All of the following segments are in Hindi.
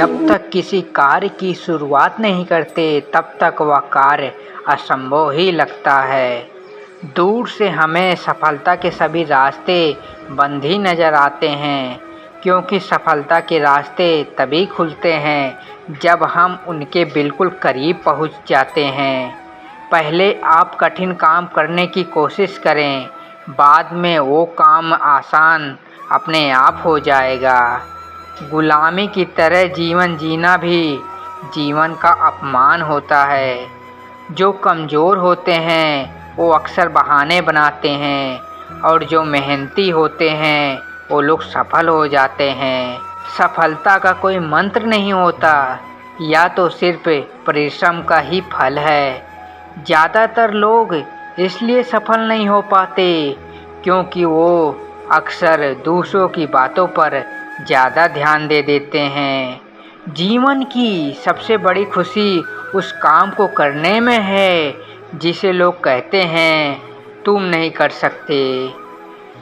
जब तक किसी कार्य की शुरुआत नहीं करते तब तक वह कार्य असंभव ही लगता है। दूर से हमें सफलता के सभी रास्ते बंद ही नज़र आते हैं, क्योंकि सफलता के रास्ते तभी खुलते हैं जब हम उनके बिल्कुल करीब पहुंच जाते हैं। पहले आप कठिन काम करने की कोशिश करें, बाद में वो काम आसान अपने आप हो जाएगा। गुलामी की तरह जीवन जीना भी जीवन का अपमान होता है। जो कमज़ोर होते हैं वो अक्सर बहाने बनाते हैं, और जो मेहनती होते हैं वो लोग सफल हो जाते हैं। सफलता का कोई मंत्र नहीं होता, या तो सिर्फ परिश्रम का ही फल है। ज़्यादातर लोग इसलिए सफल नहीं हो पाते क्योंकि वो अक्सर दूसरों की बातों पर ज़्यादा ध्यान दे देते हैं। जीवन की सबसे बड़ी खुशी उस काम को करने में है जिसे लोग कहते हैं तुम नहीं कर सकते।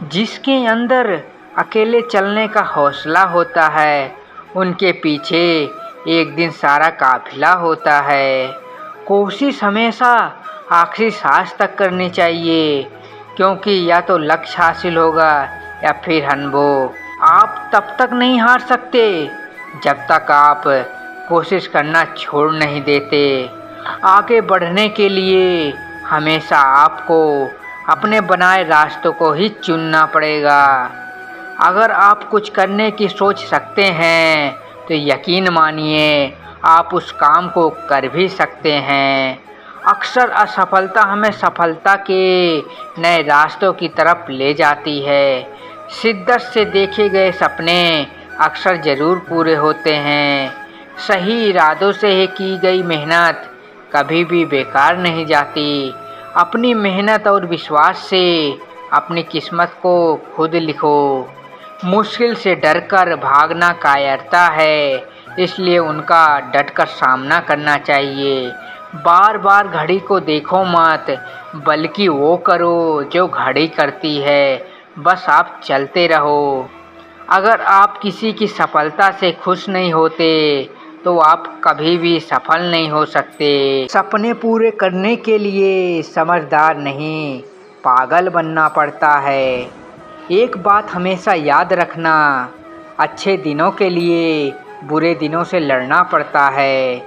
जिसके अंदर अकेले चलने का हौसला होता है, उनके पीछे एक दिन सारा काफिला होता है। कोशिश हमेशा आखिरी सांस तक करनी चाहिए, क्योंकि या तो लक्ष्य हासिल होगा या फिर अनुभव। आप तब तक नहीं हार सकते जब तक आप कोशिश करना छोड़ नहीं देते। आगे बढ़ने के लिए हमेशा आपको अपने बनाए रास्तों को ही चुनना पड़ेगा। अगर आप कुछ करने की सोच सकते हैं तो यकीन मानिए आप उस काम को कर भी सकते हैं। अक्सर असफलता हमें सफलता के नए रास्तों की तरफ ले जाती है। शिद्दत से देखे गए सपने अक्सर ज़रूर पूरे होते हैं। सही इरादों से ही की गई मेहनत कभी भी बेकार नहीं जाती। अपनी मेहनत और विश्वास से अपनी किस्मत को खुद लिखो। मुश्किल से डरकर भागना कायरता है, इसलिए उनका डटकर सामना करना चाहिए। बार बार घड़ी को देखो मत, बल्कि वो करो जो घड़ी करती है। बस आप चलते रहो। अगर आप किसी की सफलता से खुश नहीं होते तो आप कभी भी सफल नहीं हो सकते। सपने पूरे करने के लिए समझदार नहीं, पागल बनना पड़ता है। एक बात हमेशा याद रखना, अच्छे दिनों के लिए बुरे दिनों से लड़ना पड़ता है।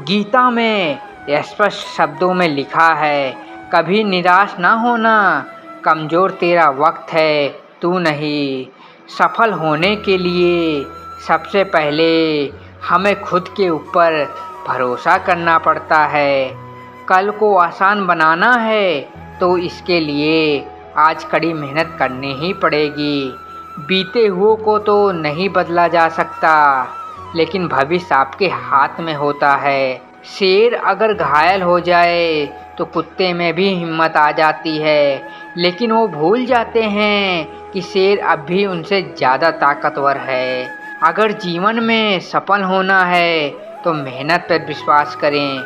गीता में स्पष्ट शब्दों में लिखा है, कभी निराश ना होना, कमज़ोर तेरा वक्त है, तू नहीं। सफल होने के लिए सबसे पहले हमें खुद के ऊपर भरोसा करना पड़ता है। कल को आसान बनाना है तो इसके लिए आज कड़ी मेहनत करनी ही पड़ेगी। बीते हुए को तो नहीं बदला जा सकता, लेकिन भविष्य आपके हाथ में होता है। शेर अगर घायल हो जाए तो कुत्ते में भी हिम्मत आ जाती है, लेकिन वो भूल जाते हैं कि शेर अब भी उनसे ज़्यादा ताकतवर है। अगर जीवन में सफल होना है तो मेहनत पर विश्वास करें,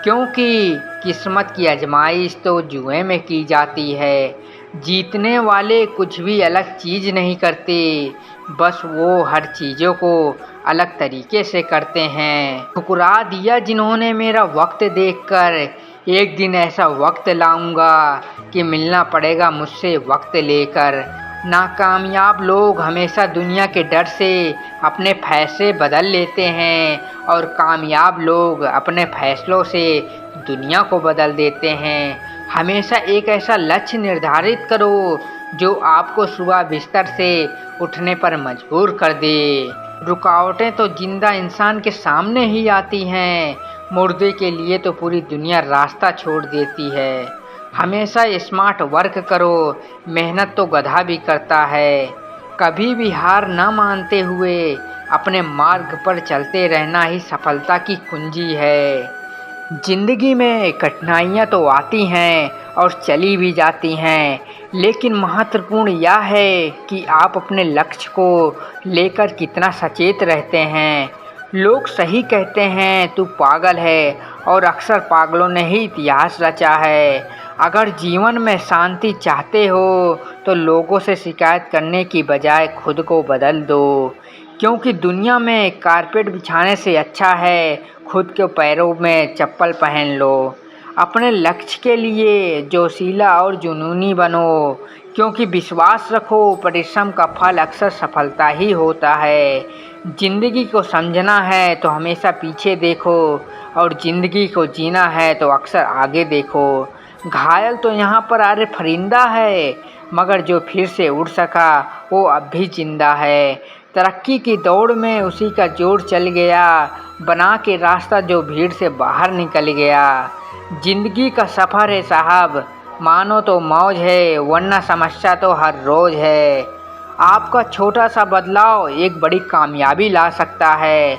क्योंकि किस्मत की आजमाइश तो जुए में की जाती है। जीतने वाले कुछ भी अलग चीज़ नहीं करते, बस वो हर चीज़ों को अलग तरीके से करते हैं। ठुकरा दिया जिन्होंने मेरा वक्त देखकर, एक दिन ऐसा वक्त लाऊंगा कि मिलना पड़ेगा मुझसे वक्त लेकर। नाकामयाब लोग हमेशा दुनिया के डर से अपने फैसले बदल लेते हैं, और कामयाब लोग अपने फैसलों से दुनिया को बदल देते हैं। हमेशा एक ऐसा लक्ष्य निर्धारित करो जो आपको सुबह बिस्तर से उठने पर मजबूर कर दे। रुकावटें तो जिंदा इंसान के सामने ही आती हैं, मुर्दे के लिए तो पूरी दुनिया रास्ता छोड़ देती है। हमेशा स्मार्ट वर्क करो, मेहनत तो गधा भी करता है। कभी भी हार न मानते हुए अपने मार्ग पर चलते रहना ही सफलता की कुंजी है। जिंदगी में कठिनाइयाँ तो आती हैं और चली भी जाती हैं, लेकिन महत्वपूर्ण यह है कि आप अपने लक्ष्य को लेकर कितना सचेत रहते हैं। लोग सही कहते हैं तू पागल है, और अक्सर पागलों ने ही इतिहास रचा है। अगर जीवन में शांति चाहते हो तो लोगों से शिकायत करने की बजाय खुद को बदल दो। क्योंकि दुनिया में कारपेट बिछाने से अच्छा है खुद के पैरों में चप्पल पहन लो। अपने लक्ष्य के लिए जोशीला और जुनूनी बनो, क्योंकि विश्वास रखो परिश्रम का फल अक्सर सफलता ही होता है। ज़िंदगी को समझना है तो हमेशा पीछे देखो, और ज़िंदगी को जीना है तो अक्सर आगे देखो। घायल तो यहाँ पर अरे फरिंदा है, मगर जो फिर से उड़ सका वो अब भी जिंदा है। तरक्की की दौड़ में उसी का जोर चल गया, बना के रास्ता जो भीड़ से बाहर निकल गया। जिंदगी का सफ़र है साहब, मानो तो मौज है, वरना समस्या तो हर रोज़ है। आपका छोटा सा बदलाव एक बड़ी कामयाबी ला सकता है।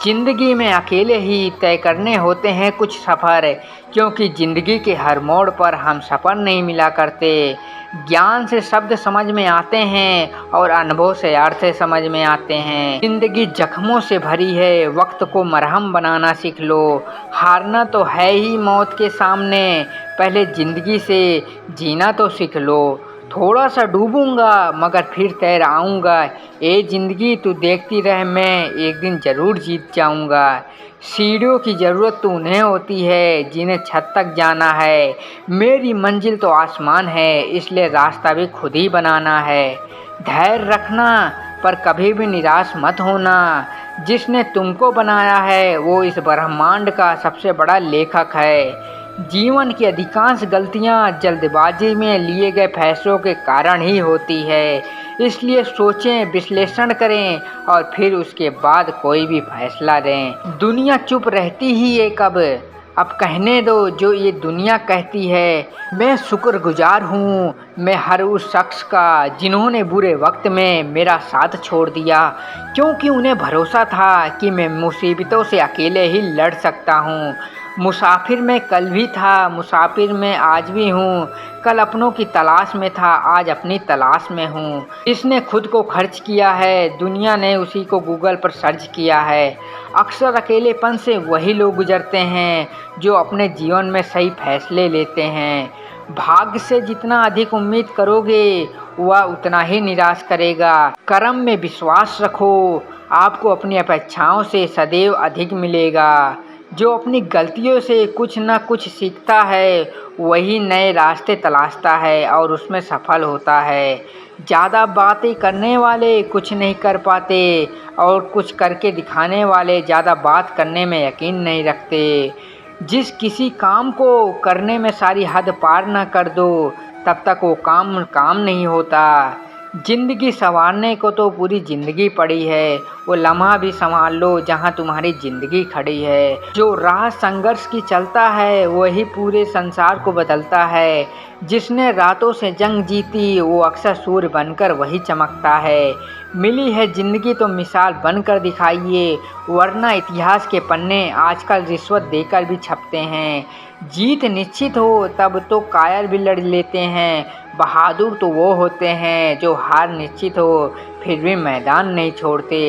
जिंदगी में अकेले ही तय करने होते हैं कुछ सफ़र, क्योंकि ज़िंदगी के हर मोड़ पर हम सफ़र नहीं मिला करते। ज्ञान से शब्द समझ में आते हैं और अनुभव से अर्थ समझ में आते हैं। ज़िंदगी जख्मों से भरी है, वक्त को मरहम बनाना सीख लो। हारना तो है ही मौत के सामने, पहले ज़िंदगी से जीना तो सीख लो। थोड़ा सा डूबूंगा मगर फिर तैर आऊँगा, ए ज़िंदगी तू देखती रह, मैं एक दिन ज़रूर जीत जाऊँगा। सीढ़ियों की ज़रूरत तो उन्हें होती है जिन्हें छत तक जाना है। मेरी मंजिल तो आसमान है, इसलिए रास्ता भी खुद ही बनाना है। धैर्य रखना पर कभी भी निराश मत होना। जिसने तुमको बनाया है वो इस ब्रह्मांड का सबसे बड़ा लेखक है। जीवन की अधिकांश गलतियां जल्दबाजी में लिए गए फैसलों के कारण ही होती है, इसलिए सोचें, विश्लेषण करें और फिर उसके बाद कोई भी फैसला लें। दुनिया चुप रहती ही है कब, अब कहने दो जो ये दुनिया कहती है। मैं शुक्रगुजार हूँ मैं हर उस शख्स का जिन्होंने बुरे वक्त में मेरा साथ छोड़ दिया, क्योंकि उन्हें भरोसा था कि मैं मुसीबतों से अकेले ही लड़ सकता हूँ। मुसाफिर में कल भी था, मुसाफिर में आज भी हूँ। कल अपनों की तलाश में था, आज अपनी तलाश में हूँ। इसने खुद को खर्च किया है, दुनिया ने उसी को गूगल पर सर्च किया है। अक्सर अकेलेपन से वही लोग गुजरते हैं जो अपने जीवन में सही फैसले लेते हैं। भाग्य से जितना अधिक उम्मीद करोगे वह उतना ही निराश करेगा। कर्म में विश्वास रखो, आपको अपनी अपेक्षाओं से सदैव अधिक मिलेगा। जो अपनी गलतियों से कुछ न कुछ सीखता है वही नए रास्ते तलाशता है और उसमें सफल होता है। ज़्यादा बातें करने वाले कुछ नहीं कर पाते और कुछ करके दिखाने वाले ज़्यादा बात करने में यकीन नहीं रखते। जिस किसी काम को करने में सारी हद पार न कर दो तब तक वो काम नहीं होता। ज़िंदगी संवारने को तो पूरी ज़िंदगी पड़ी है, वो लम्हा भी संभाल लो जहाँ तुम्हारी ज़िंदगी खड़ी है। जो राह संघर्ष की चलता है वही पूरे संसार को बदलता है। जिसने रातों से जंग जीती वो अक्सर सूर्य बनकर वही चमकता है। मिली है ज़िंदगी तो मिसाल बनकर दिखाइए, वरना इतिहास के पन्ने आजकल रिश्वत देकर भी छपते हैं। जीत निश्चित हो तब तो कायर भी लड़ लेते हैं। बहादुर तो वो होते हैं जो हार निश्चित हो फिर भी मैदान नहीं छोड़ते।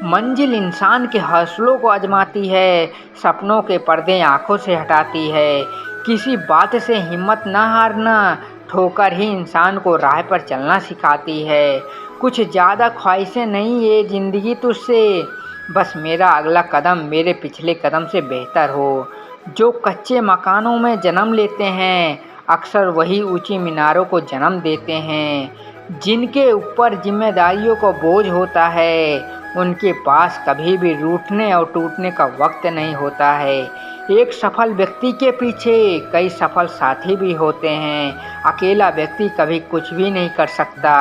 मंजिल इंसान के हौसलों को आजमाती है, सपनों के पर्दे आंखों से हटाती है। किसी बात से हिम्मत न हारना, ठोकर ही इंसान को राह पर चलना सिखाती है। कुछ ज़्यादा ख्वाहिशें नहीं ये ज़िंदगी तुझसे, बस मेरा अगला कदम मेरे पिछले कदम से बेहतर हो। जो कच्चे मकानों में जन्म लेते हैं अक्सर वही ऊंची मीनारों को जन्म देते हैं। जिनके ऊपर जिम्मेदारियों का बोझ होता है उनके पास कभी भी रूठने और टूटने का वक्त नहीं होता है। एक सफल व्यक्ति के पीछे कई सफल साथी भी होते हैं। अकेला व्यक्ति कभी कुछ भी नहीं कर सकता।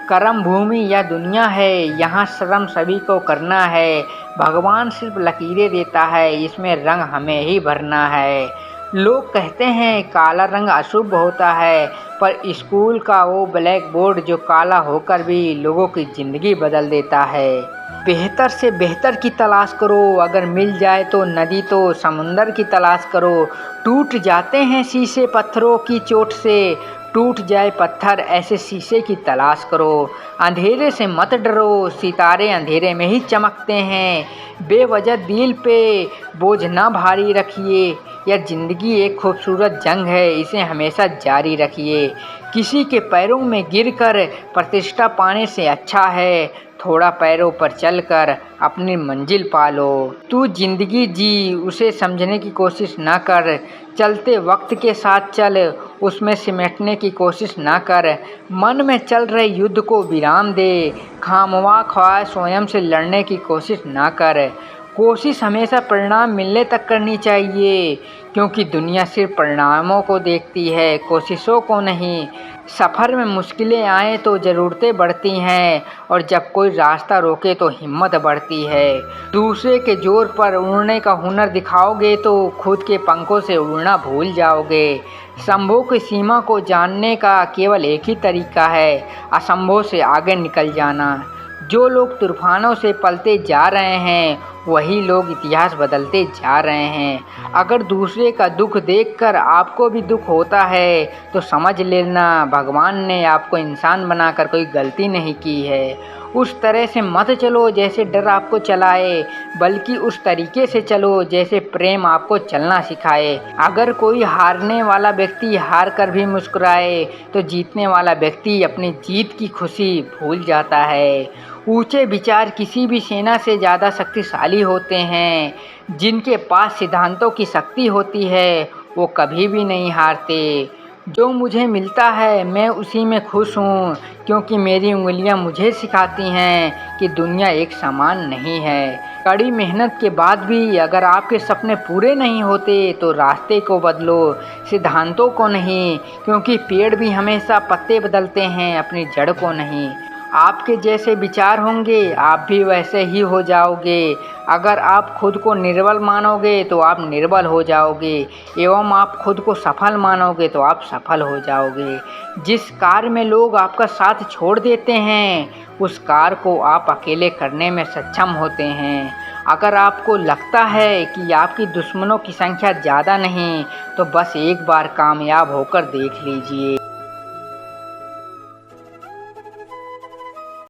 कर्म भूमि या दुनिया है, यहाँ श्रम सभी को करना है। भगवान सिर्फ लकीरें देता है, इसमें रंग हमें ही भरना है। लोग कहते हैं काला रंग अशुभ होता है, पर स्कूल का वो ब्लैक बोर्ड जो काला होकर भी लोगों की ज़िंदगी बदल देता है। बेहतर से बेहतर की तलाश करो, अगर मिल जाए तो नदी तो समुंदर की तलाश करो। टूट जाते हैं शीशे पत्थरों की चोट से, टूट जाए पत्थर ऐसे शीशे की तलाश करो। अंधेरे से मत डरो, सितारे अंधेरे में ही चमकते हैं। बेवजह दिल पे बोझ ना भारी रखिए, यह ज़िंदगी एक खूबसूरत जंग है, इसे हमेशा जारी रखिए। किसी के पैरों में गिरकर प्रतिष्ठा पाने से अच्छा है थोड़ा पैरों पर चलकर अपनी मंजिल पालो। तू जिंदगी जी, उसे समझने की कोशिश ना कर। चलते वक्त के साथ चल, उसमें सिमटने की कोशिश ना कर। मन में चल रहे युद्ध को विराम दे। खामख्वाह ख्वाहिश स्वयं से लड़ने की कोशिश ना कर। कोशिश हमेशा परिणाम मिलने तक करनी चाहिए, क्योंकि दुनिया सिर्फ परिणामों को देखती है, कोशिशों को नहीं। सफ़र में मुश्किलें आएँ तो ज़रूरतें बढ़ती हैं, और जब कोई रास्ता रोके तो हिम्मत बढ़ती है। दूसरे के जोर पर उड़ने का हुनर दिखाओगे तो खुद के पंखों से उड़ना भूल जाओगे। संभव की सीमा को जानने का केवल एक ही तरीका है, असंभव से आगे निकल जाना। जो लोग तूफानों से पलते जा रहे हैं, वही लोग इतिहास बदलते जा रहे हैं। अगर दूसरे का दुख देखकर आपको भी दुख होता है, तो समझ लेना भगवान ने आपको इंसान बनाकर कोई गलती नहीं की है। उस तरह से मत चलो जैसे डर आपको चलाए, बल्कि उस तरीके से चलो जैसे प्रेम आपको चलना सिखाए। अगर कोई हारने वाला व्यक्ति हार कर भी मुस्कुराए, तो जीतने वाला व्यक्ति अपनी जीत की खुशी भूल जाता है। ऊंचे विचार किसी भी सेना से ज़्यादा शक्तिशाली होते हैं। जिनके पास सिद्धांतों की शक्ति होती है, वो कभी भी नहीं हारते। जो मुझे मिलता है मैं उसी में खुश हूँ, क्योंकि मेरी उंगलियाँ मुझे सिखाती हैं कि दुनिया एक समान नहीं है। कड़ी मेहनत के बाद भी अगर आपके सपने पूरे नहीं होते, तो रास्ते को बदलो, सिद्धांतों को नहीं, क्योंकि पेड़ भी हमेशा पत्ते बदलते हैं, अपनी जड़ को नहीं। आपके जैसे विचार होंगे, आप भी वैसे ही हो जाओगे। अगर आप खुद को निर्बल मानोगे तो आप निर्बल हो जाओगे, एवं आप खुद को सफल मानोगे तो आप सफल हो जाओगे। जिस कार्य में लोग आपका साथ छोड़ देते हैं, उस कार्य को आप अकेले करने में सक्षम होते हैं। अगर आपको लगता है कि आपकी दुश्मनों की संख्या ज़्यादा नहीं, तो बस एक बार कामयाब होकर देख लीजिए।